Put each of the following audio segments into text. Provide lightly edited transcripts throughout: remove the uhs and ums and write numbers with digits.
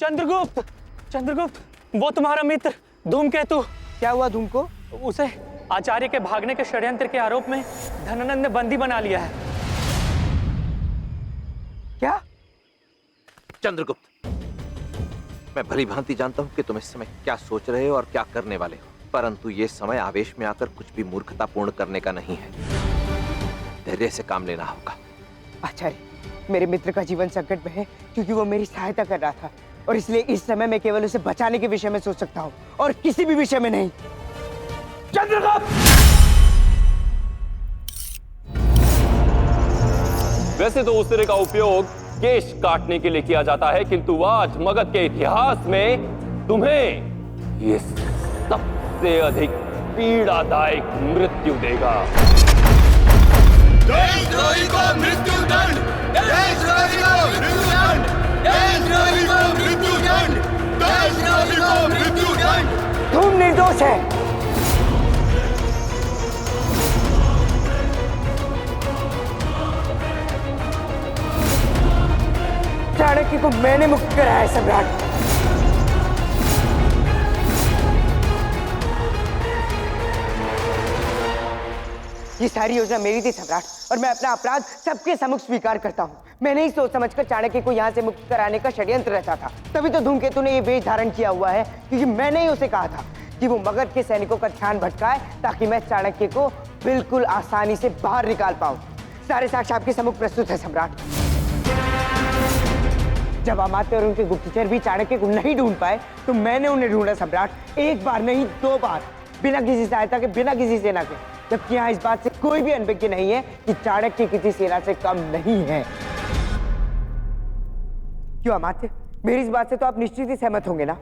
चंद्रगुप्त, चंद्रगुप्त, वो तुम्हारा मित्र धूमकेतु। क्या हुआ धूम को? उसे आचार्य के भागने के षड्यंत्र के आरोप में धनानंद ने बंदी बना लिया है। क्या? चंद्रगुप्त, मैं भली भांति जानता हूं कि तुम इस समय क्या सोच रहे हो और क्या करने वाले हो, परंतु ये समय आवेश में आकर कुछ भी मूर्खतापूर्ण करने का नहीं है। धैर्य से काम लेना होगा। आचार्य, मेरे मित्र का जीवन संकट में है क्योंकि वो मेरी सहायता कर रहा था, और इसलिए इस समय मैं केवल उसे बचाने के विषय में सोच सकता हूँ और किसी भी विषय में नहीं। चंद्रगुप्त! वैसे तो उस तरह का उपयोग केश काटने के लिए किया जाता है, किंतु आज मगध के इतिहास में तुम्हें ये सबसे अधिक पीड़ादायक मृत्यु देगा। देशद्रोही को मृत्युदंड! देशद्रोही को मृत्युदंड! देशद्रोही को मृत्युदंड! देशद्रोही को मृत्युदंड! धूम निर्दोष है। चाणक्य को मैंने मुक्त कराया है सम्राट। ये सारी योजना मेरी थी सम्राट, और मैं अपना अपराध सबके सम्मुख स्वीकार करता हूँ। मैंने ही सोच समझकर चाणक्य को यहाँ से मुक्त कराने का षड्यंत्र रचा था। तभी तो धूमकेतु ने ये वेश धारण किया हुआ है, क्योंकि मैंने ही उसे कहा था कि वो मगध के सैनिकों का ध्यान भटकाए, ताकि मैं चाणक्य को बिल्कुल आसानी से बाहर निकाल पाऊं। सारे साक्ष्य आपके सम्मुख प्रस्तुत है सम्राट। जब अमात्य और उनके गुप्तचर भी चाणक्य को नहीं ढूंढ पाए, तो मैंने उन्हें ढूंढा सम्राट। एक बार नहीं, 2 बार, बिना किसी सहायता के, बिना किसी सेना के। जबकि यहाँ इस बात से कोई भी अनभिज्ञ नहीं है कि चाणक्य किसी सेना से कम नहीं है। क्यों अमात्य, मेरी इस बात से तो आप निश्चित ही सहमत होंगे ना?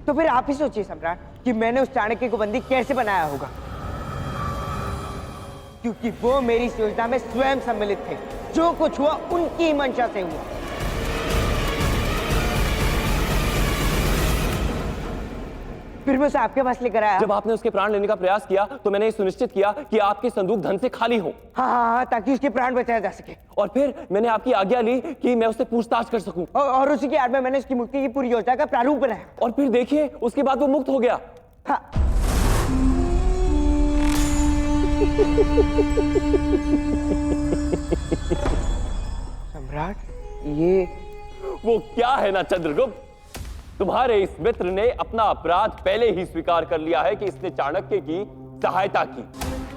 तो फिर आप ही सोचिए सम्राट कि मैंने उस चाणक्य को बंदी कैसे बनाया होगा, क्योंकि वो मेरी इस योजना में स्वयं सम्मिलित थे। जो कुछ हुआ उनकी ही मंशा से हुआ। फिर मैं उसे आपके पास लेकर आया। जब आपने उसके प्राण लेने का प्रयास किया तो मैंने सुनिश्चित किया कि आपके संदूक धन से खाली हो। हाँ, ताकि उसके प्राण बचाया जा सके। और फिर मैंने आपकी आज्ञा ली कि मैं उससे पूछताछ कर सकूं। और उसी की आड़ में मैंने उसकी मुक्ति की पूरी योजना का प्रारूप बनाया। और फिर देखिए, उसके बाद वो मुक्त हो गया। हाँ। सम्राट, ये वो क्या है ना चंद्रगुप्त, तुम्हारे इस मित्र ने अपना अपराध पहले ही स्वीकार कर लिया है कि इसने चाणक्य की सहायता की,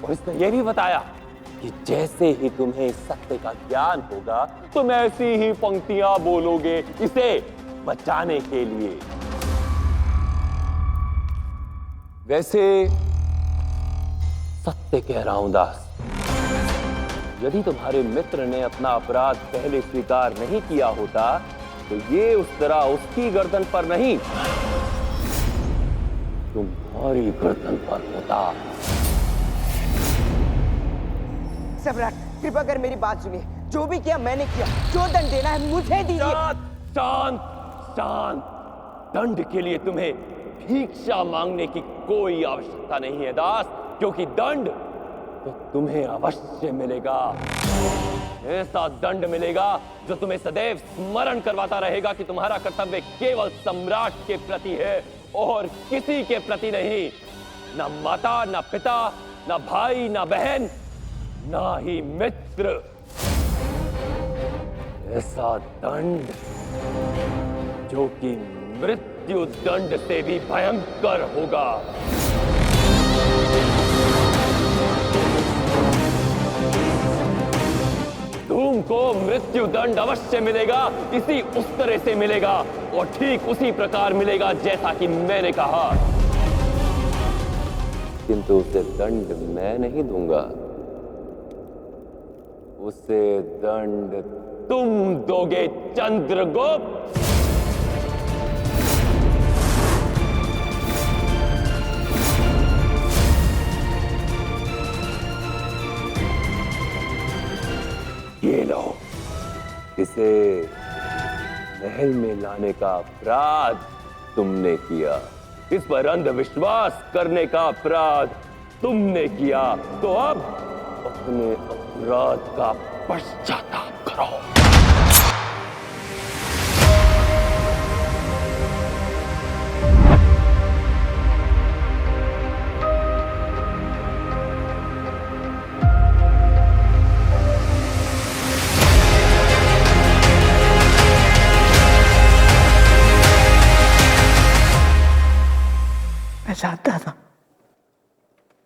और इसने यह भी बताया कि जैसे ही तुम्हें इस सत्य का ज्ञान होगा तुम ऐसी ही पंक्तियां बोलोगे इसे बचाने के लिए। वैसे सत्य कह रहा हूं दास, यदि तुम्हारे मित्र ने अपना अपराध पहले स्वीकार नहीं किया होता तो ये उस तरह उसकी गर्दन पर नहीं, तुम्हारी गर्दन पर होता। सम्राट, कृपा कर मेरी बात सुनिए। जो भी किया मैंने किया, जो दंड देना है मुझे दीजिए। शांत, शांत। दंड के लिए तुम्हें भिक्षा मांगने की कोई आवश्यकता नहीं है दास, क्योंकि दंड तो तुम्हें अवश्य मिलेगा। ऐसा दंड मिलेगा जो तुम्हें सदैव स्मरण करवाता रहेगा कि तुम्हारा कर्तव्य केवल सम्राट के प्रति है और किसी के प्रति नहीं। ना माता, ना पिता, ना भाई, ना बहन, ना ही मित्र। ऐसा दंड जो कि मृत्यु दंड से भी भयंकर होगा। धूम को मृत्यु दंड अवश्य मिलेगा, इसी उस तरह से मिलेगा और ठीक उसी प्रकार मिलेगा जैसा कि मैंने कहा। किंतु उसे दंड मैं नहीं दूंगा, उसे दंड तुम दोगे चंद्रगुप्त। ये लो, इसे महल में लाने का अपराध तुमने किया, इस पर अंधविश्वास करने का अपराध तुमने किया, तो अब अपने अपराध का पश्चाताप करो। जानता था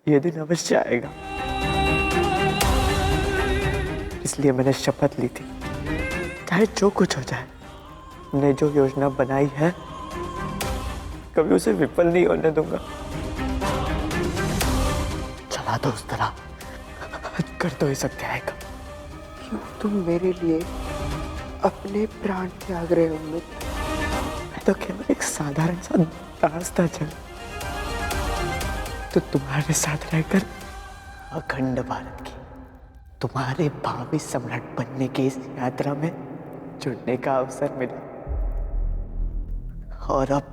ये दिन अवश्य आएगा, इसलिए मैंने शपथ ली थी, चाहे जो कुछ हो जाए, मैंने जो योजना बनाई है कभी उसे विफल नहीं होने दूंगा। चला दो उस तरह, कर दो ये सत्याग्रह का। क्यों तुम मेरे लिए अपने प्राण त्याग रहे हो अमित? मैं तो केवल एक साधारण सा रास्ता चल, तो तुम्हारे साथ रहकर अखंड भारत की, तुम्हारे भावी सम्राट बनने की इस यात्रा में जुड़ने का अवसर मिला। और अब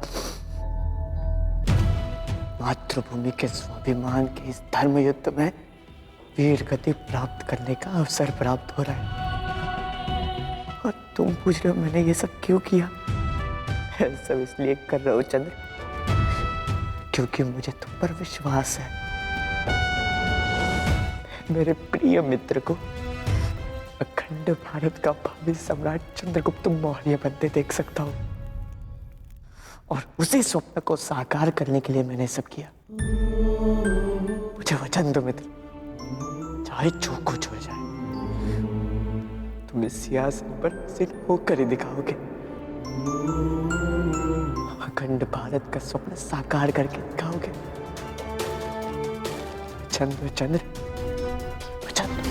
मातृभूमि के स्वाभिमान के इस धर्म युद्ध में वीर गति प्राप्त करने का अवसर प्राप्त हो रहा है। और तुम पूछ रहे हो मैंने ये सब क्यों किया? सब इसलिए कर रहा हूं चंद्र, क्योंकि मुझे तुम पर विश्वास है। मेरे प्रिय मित्र को अखंड भारत का भावी सम्राट चंद्रगुप्त मौर्य बनते देख सकता हूं, और उसी स्वप्न को साकार करने के लिए मैंने सब किया। मुझे वचन दो मित्र, चाहे जो कुछ हो जाए, तुम इस सिंहासन पर सिर होकर ही दिखाओगे, अखंड भारत का स्वप्न साकार करके दिखाओगे। चंद्र चंद्र चंद्र।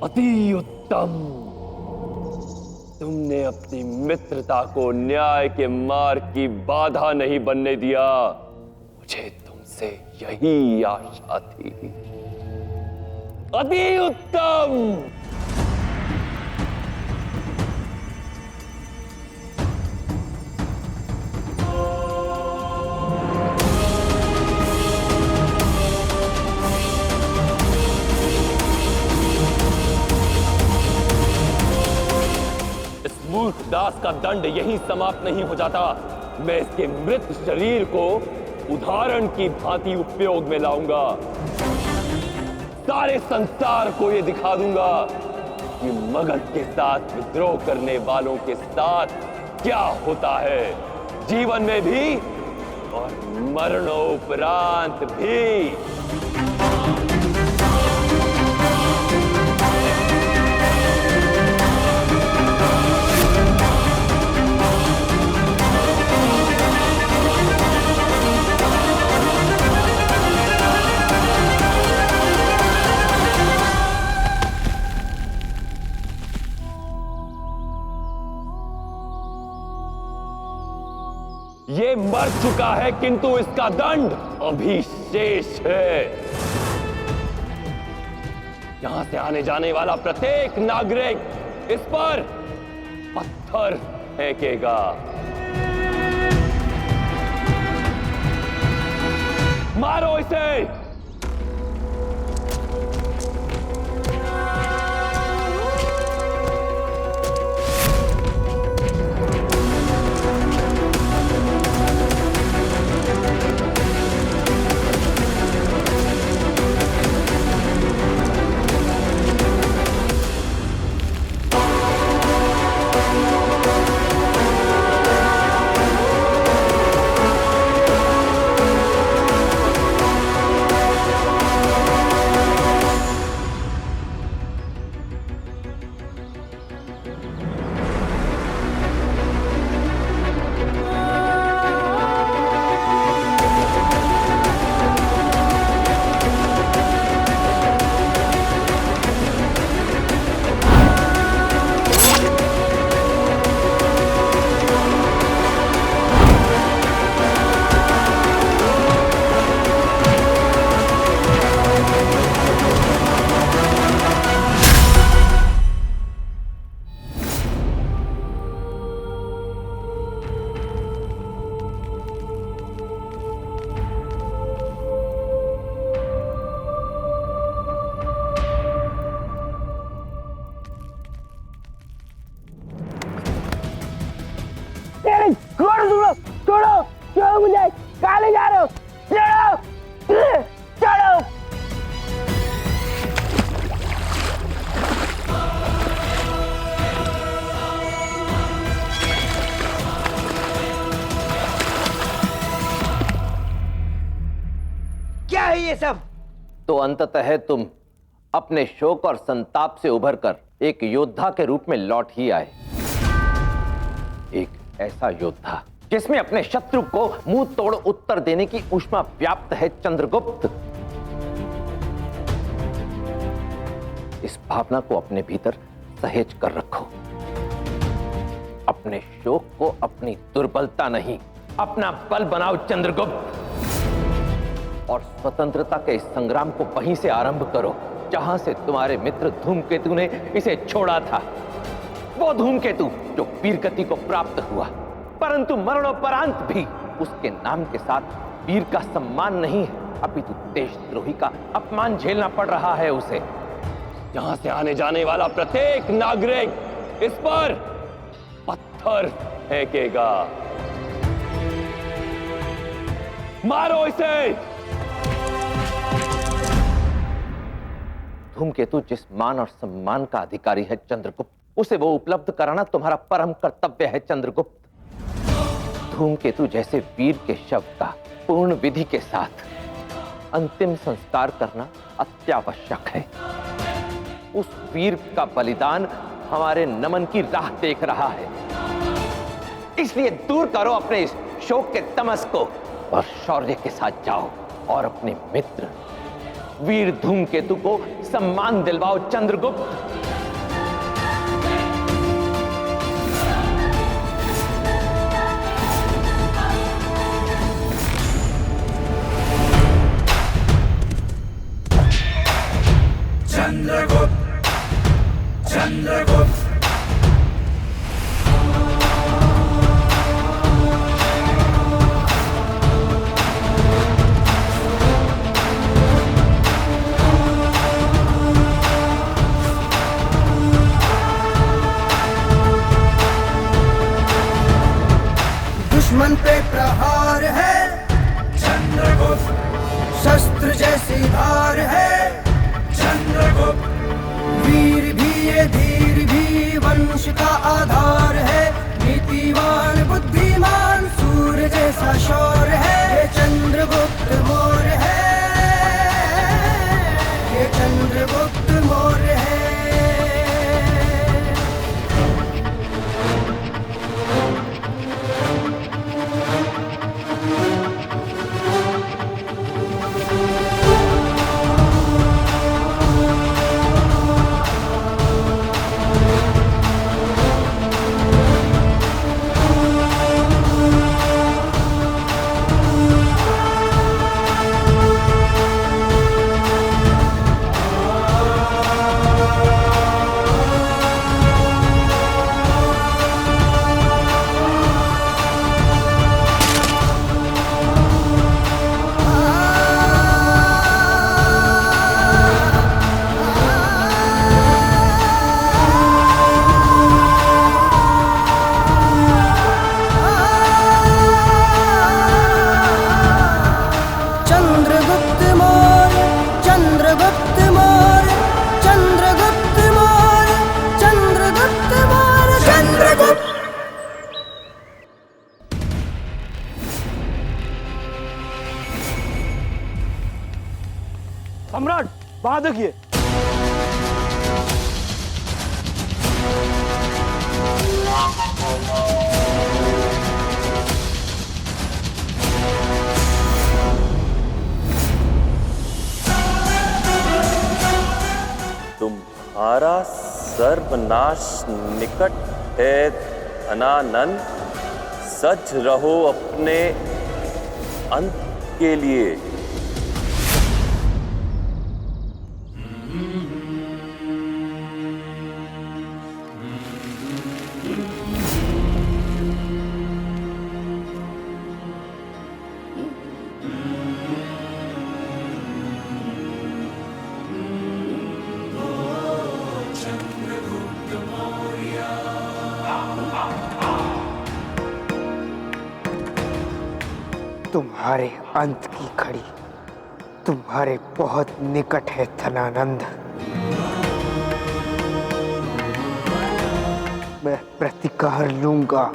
अति उत्तम। तुमने अपनी मित्रता को न्याय के मार्ग की बाधा नहीं बनने दिया। मुझे तुमसे यही आशा थी। अति उत्तम। मूर्ख दास का दंड यहीं समाप्त नहीं हो जाता। मैं इसके मृत शरीर को उदाहरण की भांति उपयोग में लाऊंगा। सारे संसार को यह दिखा दूंगा कि मगध के साथ विद्रोह करने वालों के साथ क्या होता है, जीवन में भी और मरणोपरांत भी। ये मर चुका है, किंतु इसका दंड अभी शेष है। यहां से आने जाने वाला प्रत्येक नागरिक इस पर पत्थर फेंकेगा। मारो इसे। क्या है ये सब? तो अंततः तुम अपने शोक और संताप से उभरकर एक योद्धा के रूप में लौट ही आए। एक ऐसा योद्धा जिसमें अपने शत्रु को मुंह तोड़ उत्तर देने की ऊष्मा व्याप्त है चंद्रगुप्त। इस भावना को अपने भीतर सहेज कर रखो। अपने शोक को अपनी दुर्बलता नहीं, अपना बल बनाओ चंद्रगुप्त। और स्वतंत्रता के इस संग्राम को वहीं से आरंभ करो जहां से तुम्हारे मित्र धूमकेतु ने इसे छोड़ा था। वो धूमकेतु जो वीरगति को प्राप्त हुआ, परंतु मरणोपरांत भी उसके नाम के साथ वीर का सम्मान नहीं है, अपितु देशद्रोही का अपमान झेलना पड़ रहा है उसे। यहां से आने जाने वाला प्रत्येक नागरिक इस पर पत्थर फेंकेगा। मारो इसे। धूमकेतु जिस मान और सम्मान का अधिकारी है चंद्रगुप्त, उसे वो उपलब्ध कराना तुम्हारा परम कर्तव्य है चंद्रगुप्त। धूमकेतु जैसे वीर के शव का पूर्ण विधि के साथ अंतिम संस्कार करना अत्यावश्यक है। उस वीर का बलिदान हमारे नमन की राह देख रहा है। इसलिए दूर करो अपने इस शोक के तमस को और शौर्य के साथ जाओ और अपने मित्र वीर धूमकेतु को सम्मान दिलवाओ चंद्रगुप्त। चंद्रगुप्त चंद्रगुप्त दुश्मन पे प्रहार है चंद्रगुप्त शस्त्र जैसी धार है चंद्रगुप्त वीर भी ये धीर भी वंश का आधार है नीतिवान बुद्धिमान सूर्य जैसा शौर्य है ये चंद्रगुप्त मौर्य है ये चंद्रगुप्त मौर्य है सम्राट वहां देखिए। तुम्हारा सर्वनाश निकट है धनानंद। सज रहो अपने अंत के लिए। तुम्हारे अंत की घड़ी तुम्हारे बहुत निकट है धनानंद। मैं प्रतिकार लूंगा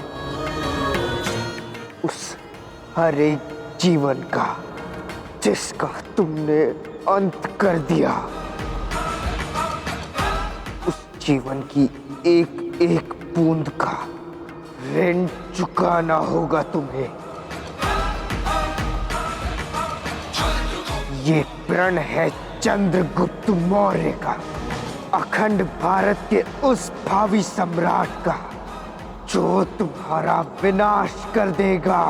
उस हर एक जीवन का जिसका तुमने अंत कर दिया, उस जीवन की एक एक बूंद का ऋण चुकाना होगा तुम्हें। ये प्रण है चंद्रगुप्त मौर्य का, अखंड भारत के उस भावी सम्राट का जो तुम्हारा विनाश कर देगा।